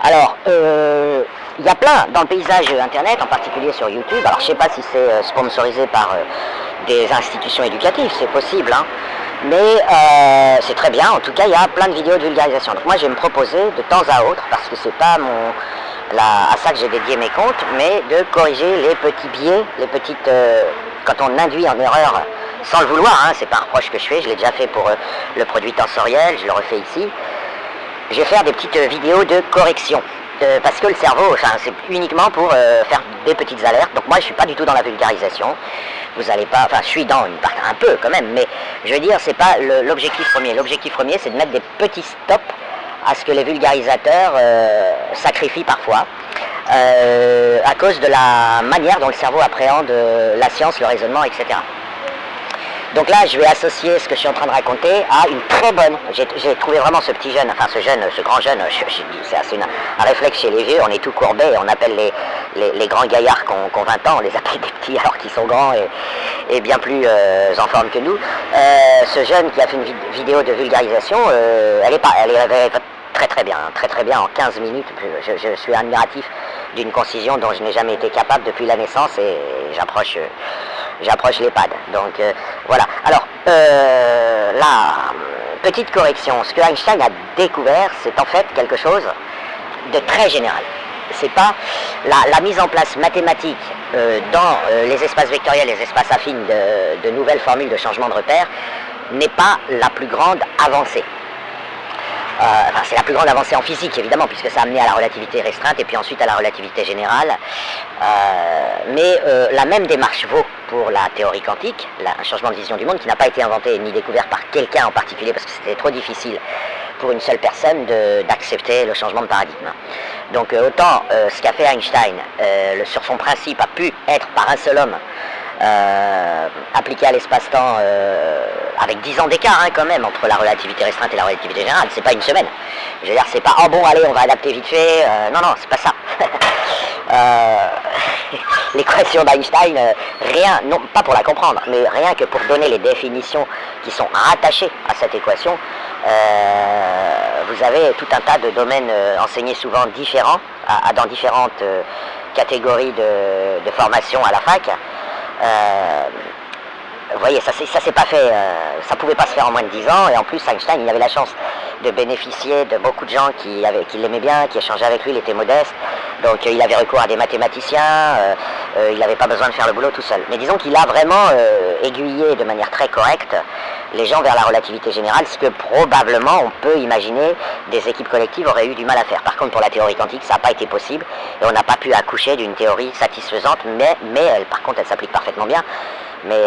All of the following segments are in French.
Alors, il y a plein dans le paysage internet, en particulier sur YouTube. Alors, je ne sais pas si c'est sponsorisé par des institutions éducatives, c'est possible, hein. Mais c'est très bien. En tout cas, il y a plein de vidéos de vulgarisation. Donc moi, je vais me proposer de temps à autre, parce que c'est pas à ça que j'ai dédié mes comptes, mais de corriger les petits biais, les petites... quand on induit en erreur, sans le vouloir, hein, c'est pas un reproche que je fais, je l'ai déjà fait pour le produit tensoriel, je le refais ici. Je vais faire des petites vidéos de correction. Parce que le cerveau, enfin, c'est uniquement pour faire des petites alertes. Donc moi, je suis pas du tout dans la vulgarisation. Vous allez pas, enfin, je suis dans une partie un peu quand même, mais je veux dire, c'est pas l'objectif premier. L'objectif premier, c'est de mettre des petits stops à ce que les vulgarisateurs sacrifient parfois, à cause de la manière dont le cerveau appréhende la science, le raisonnement, etc. Donc là, je vais associer ce que je suis en train de raconter à une très bonne... J'ai trouvé vraiment ce petit jeune, enfin ce grand jeune, c'est un réflexe chez les vieux, on est tout courbés, on appelle les grands gaillards qui ont 20 ans, on les appelle des petits alors qu'ils sont grands et bien plus en forme que nous. Ce jeune qui a fait une vidéo de vulgarisation, elle avait très bien, en 15 minutes, je suis admiratif d'une concision dont je n'ai jamais été capable depuis la naissance et j'approche l'EHPAD. Donc voilà. Alors, la petite correction, ce que Einstein a découvert, c'est en fait quelque chose de très général. C'est pas la mise en place mathématique dans les espaces vectoriels, les espaces affines de nouvelles formules de changement de repère, n'est pas la plus grande avancée. Enfin, c'est la plus grande avancée en physique, évidemment, puisque ça a amené à la relativité restreinte et puis ensuite à la relativité générale. Mais la même démarche vaut pour la théorie quantique, un changement de vision du monde qui n'a pas été inventé ni découvert par quelqu'un en particulier, parce que c'était trop difficile pour une seule personne d'accepter le changement de paradigme. Donc autant ce qu'a fait Einstein sur son principe a pu être par un seul homme appliqué à l'espace-temps avec 10 ans d'écart hein, quand même entre la relativité restreinte et la relativité générale, c'est pas une semaine. Je veux dire, c'est pas oh bon allez on va adapter vite fait, non c'est pas ça. L'équation d'Einstein, rien, non pas pour la comprendre, mais rien que pour donner les définitions qui sont rattachées à cette équation, vous avez tout un tas de domaines enseignés souvent différents, dans différentes catégories de formation à la fac. Vous voyez, ça s'est pas fait, ça pouvait pas se faire en moins de 10 ans, et en plus Einstein, il avait la chance de bénéficier de beaucoup de gens qui l'aimaient bien, qui échangeaient avec lui, il était modeste, donc il avait recours à des mathématiciens, il n'avait pas besoin de faire le boulot tout seul. Mais disons qu'il a vraiment aiguillé de manière très correcte les gens vers la relativité générale, ce que probablement on peut imaginer des équipes collectives auraient eu du mal à faire. Par contre pour la théorie quantique, ça n'a pas été possible, et on n'a pas pu accoucher d'une théorie satisfaisante, mais elle, par contre elle s'applique parfaitement bien. Mais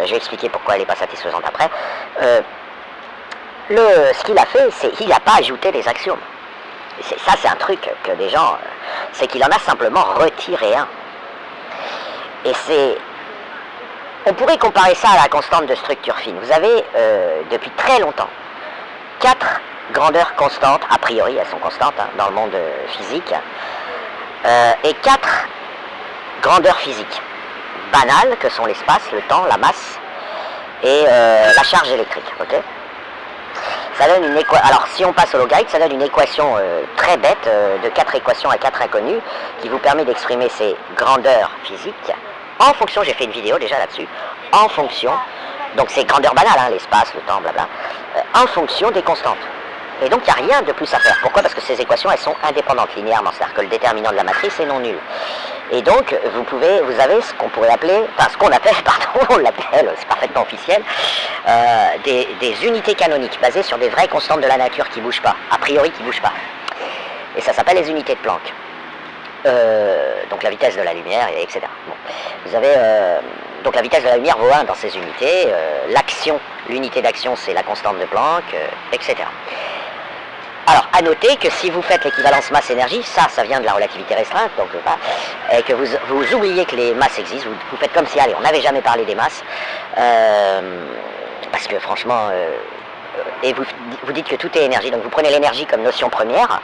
je vais expliquer pourquoi elle n'est pas satisfaisante après. Ce qu'il a fait, c'est qu'il n'a pas ajouté des axiomes. Ça, c'est un truc que des gens... c'est qu'il en a simplement retiré un. Et c'est... On pourrait comparer ça à la constante de structure fine. Vous avez, depuis très longtemps, 4 grandeurs constantes, a priori elles sont constantes hein, dans le monde physique, et 4 grandeurs physiques banales que sont l'espace, le temps, la masse et la charge électrique. Okay, ça donne une équation. Alors si on passe au logarithme, ça donne une équation très bête de 4 équations à 4 inconnues qui vous permet d'exprimer ces grandeurs physiques en fonction, j'ai fait une vidéo déjà là-dessus, en fonction, donc c'est grandeur banale, hein, l'espace, le temps, blabla, en fonction des constantes. Et donc il n'y a rien de plus à faire. Pourquoi? Parce que ces équations, elles sont indépendantes linéairement, c'est-à-dire que le déterminant de la matrice est non nul. Et donc vous avez ce qu'on pourrait appeler, enfin ce qu'on appelle, pardon, on l'appelle, c'est parfaitement officiel, des unités canoniques basées sur des vraies constantes de la nature qui ne bougent pas, a priori qui ne bougent pas. Et ça s'appelle les unités de Planck. Donc la vitesse de la lumière, etc. Bon. Vous avez donc la vitesse de la lumière vaut 1 dans ces unités, l'action, l'unité d'action c'est la constante de Planck, etc. Alors, à noter que si vous faites l'équivalence masse-énergie, ça vient de la relativité restreinte, donc et que vous oubliez que les masses existent, vous faites comme si, allez, on n'avait jamais parlé des masses, parce que franchement, et vous dites que tout est énergie, donc vous prenez l'énergie comme notion première,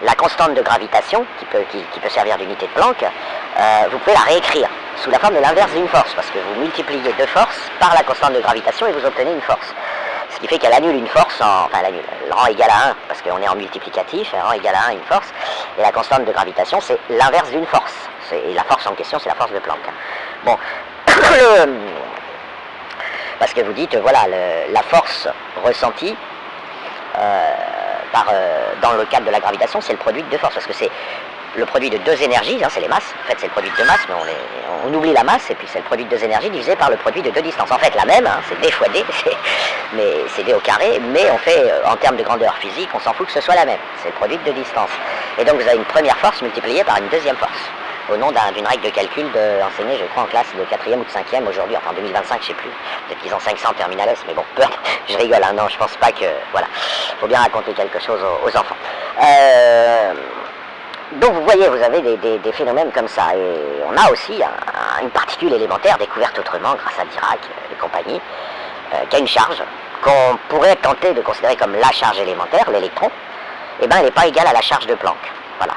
la constante de gravitation, qui peut servir d'unité de Planck, vous pouvez la réécrire sous la forme de l'inverse d'une force, parce que vous multipliez 2 forces par la constante de gravitation et vous obtenez une force. Ce qui fait qu'elle annule une force, enfin elle annule, elle rend égal à 1, parce qu'on est en multiplicatif, elle rend égal à 1 une force, et la constante de gravitation c'est l'inverse d'une force, et la force en question c'est la force de Planck. Bon, parce que vous dites, voilà, la force ressentie dans le cadre de la gravitation, c'est le produit de deux forces, parce que c'est le produit de deux énergies, hein, c'est les masses, en fait c'est le produit de deux masses, mais on oublie la masse, et puis c'est le produit de deux énergies divisé par le produit de deux distances. En fait la même, hein, c'est d fois d, mais c'est d au carré, mais on fait, en termes de grandeur physique, on s'en fout que ce soit la même, c'est le produit de deux distances. Et donc vous avez une première force multipliée par une deuxième force, au nom d'une règle de calcul enseignée, je crois, en classe de 4e ou de 5e aujourd'hui, enfin en 2025, je sais plus, peut-être qu'ils enseignent ça en terminale S, mais bon, je rigole, hein, non, je pense pas que, voilà, faut bien raconter quelque chose aux enfants. Donc vous voyez, vous avez des phénomènes comme ça, et on a aussi une particule élémentaire découverte autrement grâce à Dirac et compagnie, qui a une charge qu'on pourrait tenter de considérer comme la charge élémentaire, l'électron, et bien elle n'est pas égale à la charge de Planck, voilà.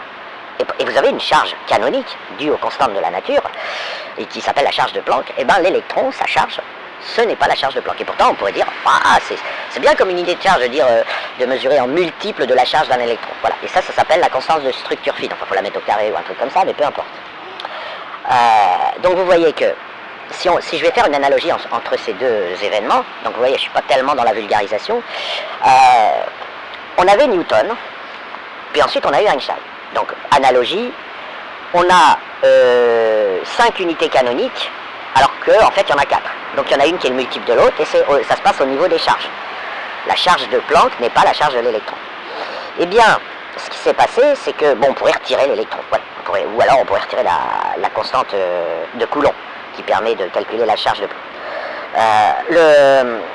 Et vous avez une charge canonique due aux constantes de la nature, et qui s'appelle la charge de Planck, et bien l'électron, sa charge, ce n'est pas la charge de Planck. Et pourtant on pourrait dire, ah, c'est bien comme une idée de charge de dire, de mesurer en multiple de la charge d'un électron. Voilà. Et ça s'appelle la constance de structure fine. Enfin, il faut la mettre au carré ou un truc comme ça, mais peu importe. Donc vous voyez que, si je vais faire une analogie entre ces deux événements, donc vous voyez, je ne suis pas tellement dans la vulgarisation, on avait Newton, puis ensuite on a eu Einstein. Donc, analogie, on a 5 unités canoniques, alors qu'en fait il y en a 4. Donc il y en a une qui est le multiple de l'autre, et ça se passe au niveau des charges. La charge de Planck n'est pas la charge de l'électron. Eh bien, ce qui s'est passé, c'est que, bon, on pourrait retirer l'électron, ouais, ou alors on pourrait retirer la constante de Coulomb, qui permet de calculer la charge de Planck.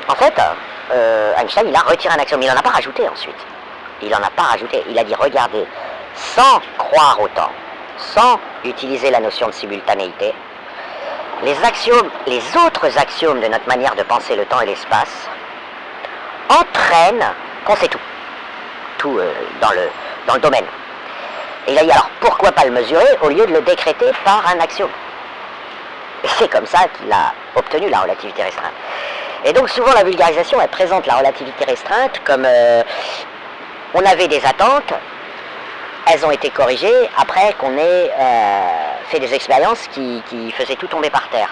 En fait, Einstein, il a retiré un axiome, il n'en a pas rajouté ensuite. Il n'en a pas rajouté, il a dit, regardez, sans croire au temps, sans utiliser la notion de simultanéité, les autres axiomes de notre manière de penser le temps et l'espace entraînent qu'on sait tout dans le domaine. Et il a dit, alors pourquoi pas le mesurer au lieu de le décréter par un axiome? Et c'est comme ça qu'il a obtenu la relativité restreinte. Et donc souvent la vulgarisation, elle présente la relativité restreinte comme on avait des attentes, elles ont été corrigées après qu'on ait fait des expériences qui faisaient tout tomber par terre.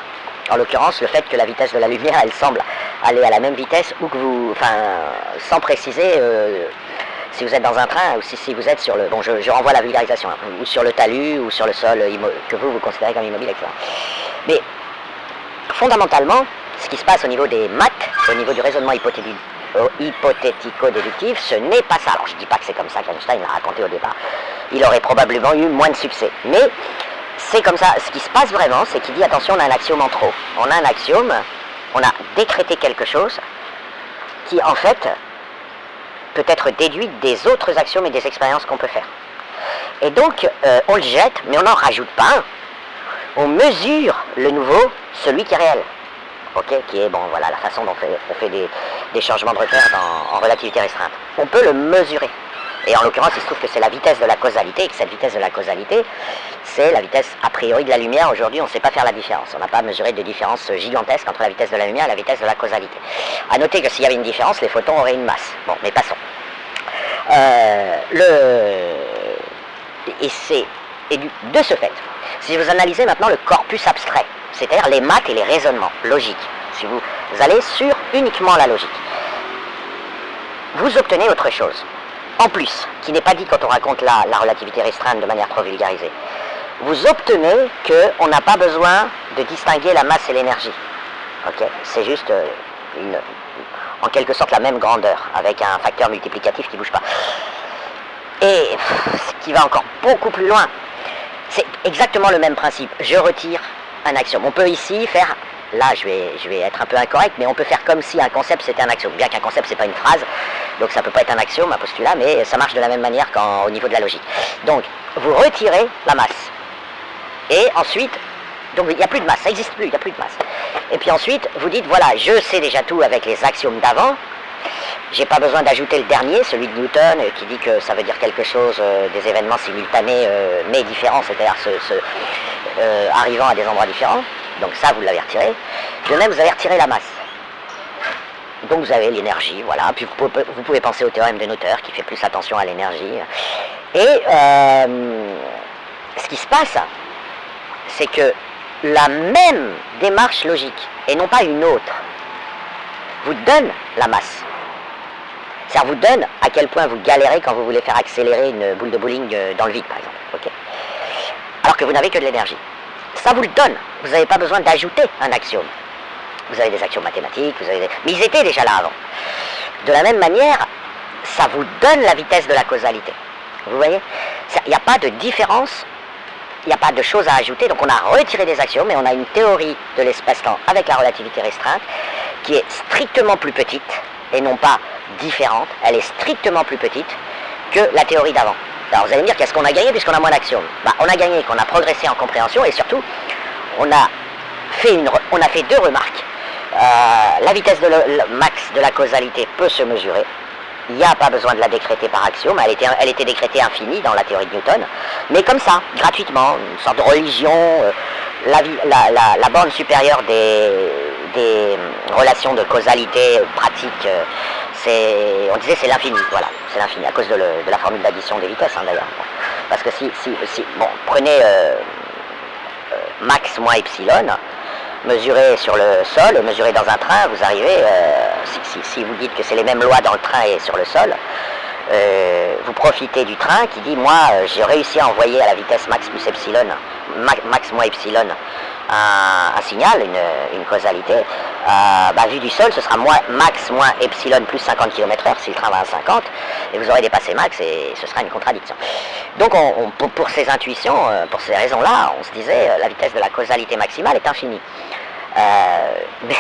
En l'occurrence, le fait que la vitesse de la lumière, elle semble aller à la même vitesse, ou que vous, enfin, sans préciser si vous êtes dans un train, ou si vous êtes sur le, bon, je renvoie à la vulgarisation, hein, ou sur le talus, ou sur le sol, que vous considérez comme immobile, etc. Mais, fondamentalement, ce qui se passe au niveau des maths, au niveau du raisonnement hypothético-déductif, ce n'est pas ça. Alors je ne dis pas que c'est comme ça qu'Einstein l'a raconté au départ. Il aurait probablement eu moins de succès. Mais c'est comme ça. Ce qui se passe vraiment, c'est qu'il dit, attention, on a un axiome en trop. On a un axiome, on a décrété quelque chose qui, en fait, peut être déduit des autres axiomes et des expériences qu'on peut faire. Et donc, on le jette, mais on n'en rajoute pas un. On mesure le nouveau, celui qui est réel. Okay, qui est, bon, voilà, la façon dont on fait des changements de repère en relativité restreinte. On peut le mesurer. Et en l'occurrence, il se trouve que c'est la vitesse de la causalité, et que cette vitesse de la causalité, c'est la vitesse a priori de la lumière. Aujourd'hui, on ne sait pas faire la différence. On n'a pas mesuré de différence gigantesque entre la vitesse de la lumière et la vitesse de la causalité. A noter que s'il y avait une différence, les photons auraient une masse. Bon, mais passons. De ce fait, si vous analysez maintenant le corpus abstrait, c'est-à-dire les maths et les raisonnements logiques, si vous allez sur uniquement la logique, vous obtenez autre chose, en plus, qui n'est pas dit quand on raconte la relativité restreinte de manière trop vulgarisée. Vous obtenez qu'on n'a pas besoin de distinguer la masse et l'énergie. Okay, c'est juste en quelque sorte la même grandeur, avec un facteur multiplicatif qui ne bouge pas. Et ce qui va encore beaucoup plus loin, c'est exactement le même principe. Je retire un axiome. On peut ici faire, là je vais être un peu incorrect, mais on peut faire comme si un concept c'était un axiome. Bien qu'un concept c'est pas une phrase, donc ça peut pas être un axiome, un postulat, mais ça marche de la même manière qu'au niveau de la logique. Donc vous retirez la masse. Et ensuite, donc il n'y a plus de masse, ça n'existe plus, il n'y a plus de masse. Et puis ensuite, vous dites, voilà, je sais déjà tout avec les axiomes d'avant, j'ai pas besoin d'ajouter le dernier, celui de Newton, qui dit que ça veut dire quelque chose, des événements simultanés, mais différents, c'est-à-dire arrivant à des endroits différents. Donc ça, vous l'avez retiré. De même, vous avez retiré la masse. Donc vous avez l'énergie, voilà. Puis vous pouvez penser au théorème de Noether qui fait plus attention à l'énergie. Et ce qui se passe, c'est que la même démarche logique, et non pas une autre, vous donne la masse. Ça vous donne à quel point vous galérez quand vous voulez faire accélérer une boule de bowling dans le vide, par exemple. Okay, alors que vous n'avez que de l'énergie. Ça vous le donne. Vous n'avez pas besoin d'ajouter un axiome. Vous avez des axiomes mathématiques, mais ils étaient déjà là avant. De la même manière, ça vous donne la vitesse de la causalité. Vous voyez? Il n'y a pas de différence, il n'y a pas de choses à ajouter. Donc on a retiré des axiomes et on a une théorie de l'espace-temps avec la relativité restreinte qui est strictement plus petite et non pas différente. Elle est strictement plus petite que la théorie d'avant. Alors vous allez me dire qu'est-ce qu'on a gagné puisqu'on a moins d'axiomes? On a gagné qu'on a progressé en compréhension et surtout on a fait deux remarques. La vitesse max de la causalité peut se mesurer. Il n'y a pas besoin de la décréter par axiome. Elle était décrétée infinie dans la théorie de Newton. Mais comme ça, gratuitement, une sorte de religion, la borne supérieure des relations de causalité pratique, on disait c'est l'infini, voilà, c'est l'infini, à cause de la formule d'addition des vitesses, d'ailleurs. Parce que prenez max moins epsilon, mesurez sur le sol et mesurez dans un train, vous arrivez, si vous dites que c'est les mêmes lois dans le train et sur le sol, vous profitez du train qui dit, moi, j'ai réussi à envoyer à la vitesse max plus epsilon, max moins epsilon, un signal, une causalité, vu du sol, ce sera max moins epsilon plus 50 km/h si le train va à 50, et vous aurez dépassé max et ce sera une contradiction. Donc pour ces intuitions, pour ces raisons-là, on se disait la vitesse de la causalité maximale est infinie. Mais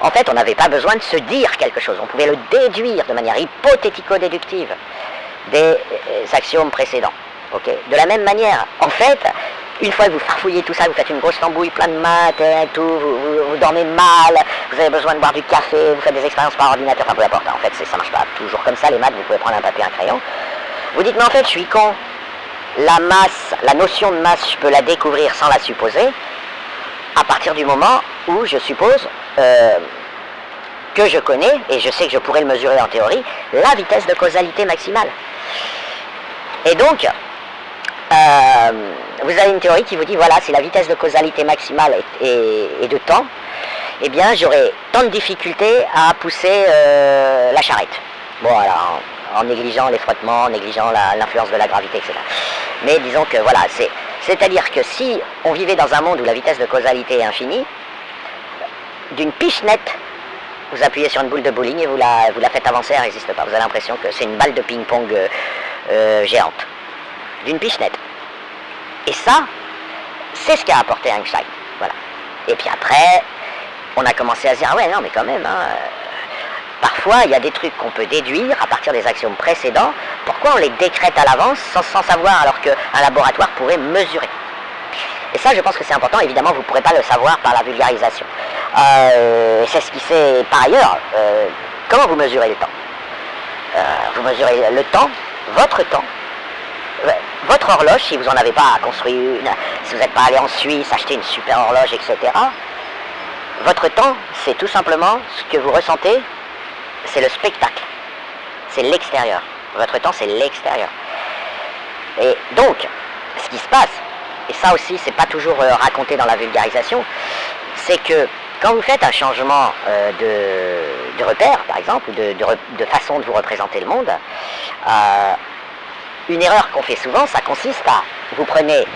en fait, on n'avait pas besoin de se dire quelque chose, on pouvait le déduire de manière hypothético-déductive des axiomes précédents. Okay. De la même manière, en fait, une fois que vous farfouillez tout ça, vous faites une grosse tambouille, plein de maths et tout, vous dormez mal, vous avez besoin de boire du café, vous faites des expériences par ordinateur, enfin peu importe, en fait ça marche pas toujours comme ça, les maths, vous pouvez prendre un papier et un crayon. Vous dites, mais en fait je suis con, la masse, la notion de masse, je peux la découvrir sans la supposer, à partir du moment où je suppose que je connais, et je sais que je pourrais le mesurer en théorie, la vitesse de causalité maximale. Et donc, vous avez une théorie qui vous dit, voilà, si la vitesse de causalité maximale est de temps, eh bien j'aurai tant de difficultés à pousser la charrette. Bon, alors, en négligeant les frottements, en négligeant l'influence de la gravité, etc. Mais disons que, voilà, c'est-à-dire que si on vivait dans un monde où la vitesse de causalité est infinie, d'une pichenette, vous appuyez sur une boule de bowling et vous la faites avancer, elle ne résiste pas. Vous avez l'impression que c'est une balle de ping-pong géante. D'une pichenette. Et ça, c'est ce qu'a apporté Einstein. Voilà. Et puis après, on a commencé à se dire, ah ouais, non, mais quand même, parfois, il y a des trucs qu'on peut déduire à partir des axiomes précédents. Pourquoi on les décrète à l'avance sans savoir, alors qu'un laboratoire pourrait mesurer? Et ça, je pense que c'est important. Évidemment, vous ne pourrez pas le savoir par la vulgarisation. C'est ce qui fait, par ailleurs, comment vous mesurez le temps? Vous mesurez le temps, votre temps, votre horloge, si vous n'en avez pas construit une, si vous n'êtes pas allé en Suisse, acheter une super horloge, etc. Votre temps, c'est tout simplement ce que vous ressentez, c'est le spectacle, c'est l'extérieur. Votre temps, c'est l'extérieur. Et donc, ce qui se passe, et ça aussi, c'est pas toujours raconté dans la vulgarisation, c'est que quand vous faites un changement de repère, par exemple, de façon de vous représenter le monde, une erreur qu'on fait souvent, ça consiste à, vous prenez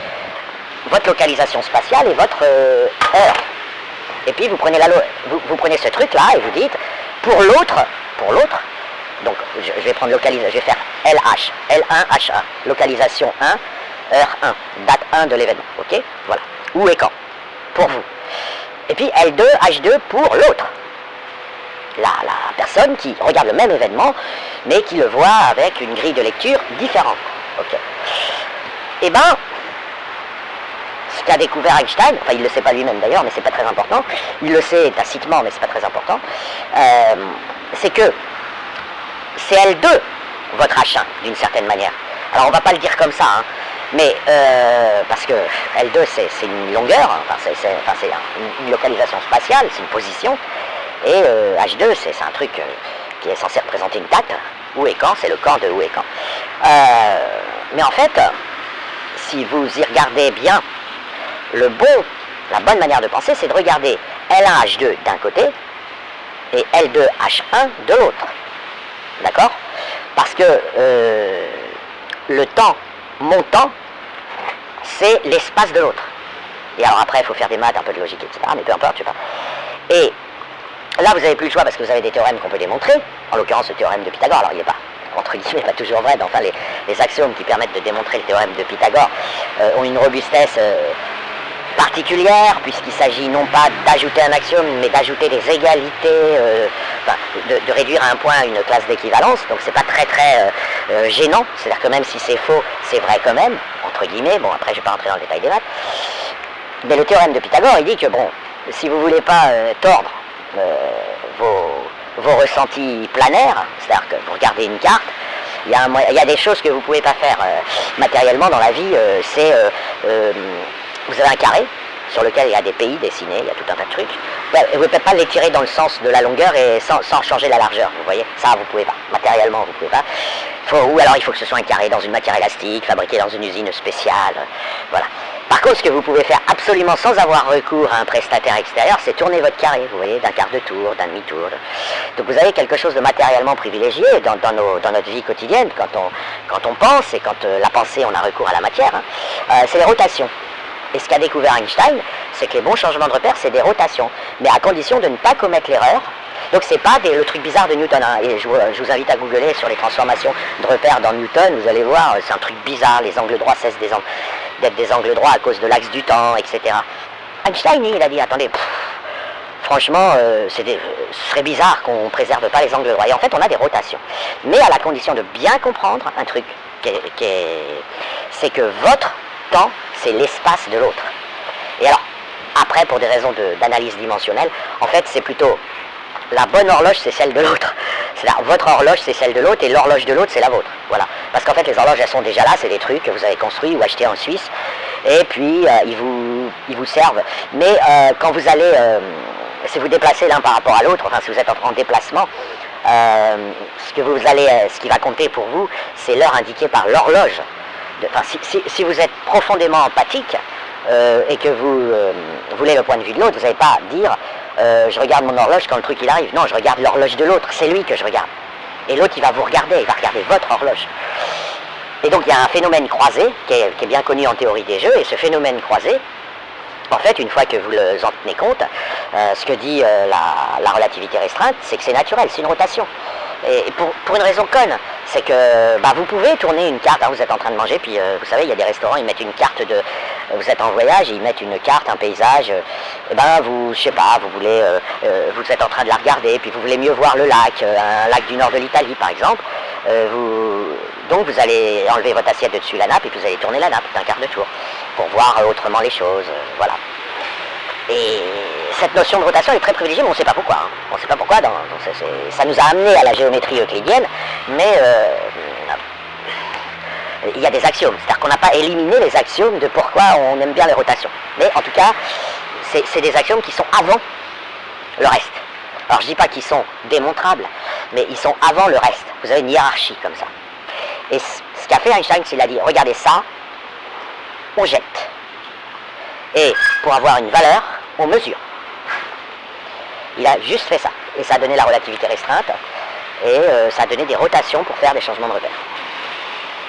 votre localisation spatiale et votre heure. Et puis vous prenez, vous prenez ce truc-là et vous dites, pour l'autre, donc je vais prendre localisation, je vais faire LH, L1, H1, localisation 1, heure 1, date 1 de l'événement, ok? Voilà. Où et quand? Pour vous. Et puis L2, H2 pour l'autre. La personne qui regarde le même événement, mais qui le voit avec une grille de lecture différente. Ok. Eh bien, ce qu'a découvert Einstein, enfin il ne le sait pas lui-même d'ailleurs, mais c'est pas très important, il le sait tacitement, mais c'est pas très important, c'est que c'est L2, votre H1, d'une certaine manière. Alors on va pas le dire comme ça, hein, mais parce que L2 c'est une longueur, enfin, c'est une localisation spatiale, c'est une position. Et H2, c'est un truc qui est censé représenter une date. Où et quand, c'est le camp de où et quand. Mais en fait, si vous y regardez bien, la bonne manière de penser, c'est de regarder L1H2 d'un côté et L2H1 de l'autre. D'accord? Parce que le temps montant, c'est l'espace de l'autre. Et alors après, il faut faire des maths, un peu de logique, etc. Mais peu importe, je sais pas. Et là, vous n'avez plus le choix parce que vous avez des théorèmes qu'on peut démontrer. En l'occurrence, le théorème de Pythagore, alors il n'est pas, entre guillemets, pas toujours vrai, mais enfin, les axiomes qui permettent de démontrer le théorème de Pythagore ont une robustesse particulière, puisqu'il s'agit non pas d'ajouter un axiome, mais d'ajouter des égalités, de réduire à un point une classe d'équivalence. Donc c'est pas très gênant, c'est-à-dire que même si c'est faux, c'est vrai quand même, entre guillemets. Bon, après je vais pas rentrer dans le détail des maths. Mais le théorème de Pythagore, il dit que bon, si vous voulez pas tordre vos ressentis planaires, c'est-à-dire que vous regardez une carte, il y a des choses que vous ne pouvez pas faire matériellement dans la vie, vous avez un carré sur lequel il y a des pays dessinés, il y a tout un tas de trucs. Vous ne pouvez pas l'étirer dans le sens de la longueur et sans changer la largeur, vous voyez. Ça, vous ne pouvez pas. Matériellement, vous ne pouvez pas. Ou alors, il faut que ce soit un carré dans une matière élastique, fabriqué dans une usine spéciale. Voilà. Par contre, ce que vous pouvez faire absolument sans avoir recours à un prestataire extérieur, c'est tourner votre carré, vous voyez, d'un quart de tour, d'un demi-tour. Donc vous avez quelque chose de matériellement privilégié dans notre vie quotidienne, quand on pense, et quand la pensée, on a recours à la matière, c'est les rotations. Et ce qu'a découvert Einstein, c'est que les bons changements de repère, c'est des rotations, mais à condition de ne pas commettre l'erreur. Donc c'est pas le truc bizarre de Newton, hein. Et je vous invite à googler sur les transformations de repères dans Newton, vous allez voir, c'est un truc bizarre, les angles droits cessent d'être des angles droits à cause de l'axe du temps, etc. Einstein, il a dit, attendez, franchement, ce serait bizarre qu'on ne préserve pas les angles droits. Et en fait, on a des rotations. Mais à la condition de bien comprendre un truc, c'est que votre temps, c'est l'espace de l'autre. Et alors, après, pour des raisons d'analyse dimensionnelle, en fait, c'est plutôt la bonne horloge, c'est celle de l'autre. C'est-à-dire, votre horloge, c'est celle de l'autre, et l'horloge de l'autre, c'est la vôtre. Voilà. Parce qu'en fait, les horloges, elles sont déjà là, c'est des trucs que vous avez construits ou achetés en Suisse, et puis, ils vous servent. Mais quand vous allez, si vous déplacez l'un par rapport à l'autre, enfin, si vous êtes en déplacement, ce qui va compter pour vous, c'est l'heure indiquée par l'horloge. Si vous êtes profondément empathique et que vous voulez le point de vue de l'autre, vous n'allez pas dire je regarde mon horloge quand le truc il arrive. Non, je regarde l'horloge de l'autre, c'est lui que je regarde. Et l'autre il va vous regarder, il va regarder votre horloge. Et donc il y a un phénomène croisé qui est bien connu en théorie des jeux, et ce phénomène croisé, en fait, une fois que vous en tenez compte, ce que dit la relativité restreinte, c'est que c'est naturel, c'est une rotation. Et pour une raison conne, c'est que vous pouvez tourner une carte, hein, vous êtes en train de manger, puis vous savez, il y a des restaurants, ils mettent une carte vous êtes en voyage, ils mettent une carte, un paysage, et je sais pas, vous êtes en train de la regarder, puis vous voulez mieux voir le lac, un lac du nord de l'Italie par exemple, donc vous allez enlever votre assiette de dessus la nappe, et puis vous allez tourner la nappe d'un quart de tour, pour voir autrement les choses, voilà. Et cette notion de rotation est très privilégiée, mais on ne sait pas pourquoi. Hein. On ne sait pas pourquoi, ça nous a amené à la géométrie euclidienne, mais il y a des axiomes. C'est-à-dire qu'on n'a pas éliminé les axiomes de pourquoi on aime bien les rotations. Mais en tout cas, c'est des axiomes qui sont avant le reste. Alors je ne dis pas qu'ils sont démontrables, mais ils sont avant le reste. Vous avez une hiérarchie comme ça. Et ce qu'a fait Einstein, c'est qu'il a dit, regardez ça, on jette. Et pour avoir une valeur, on mesure. Il a juste fait ça. Et ça a donné la relativité restreinte. Et ça a donné des rotations pour faire des changements de repère.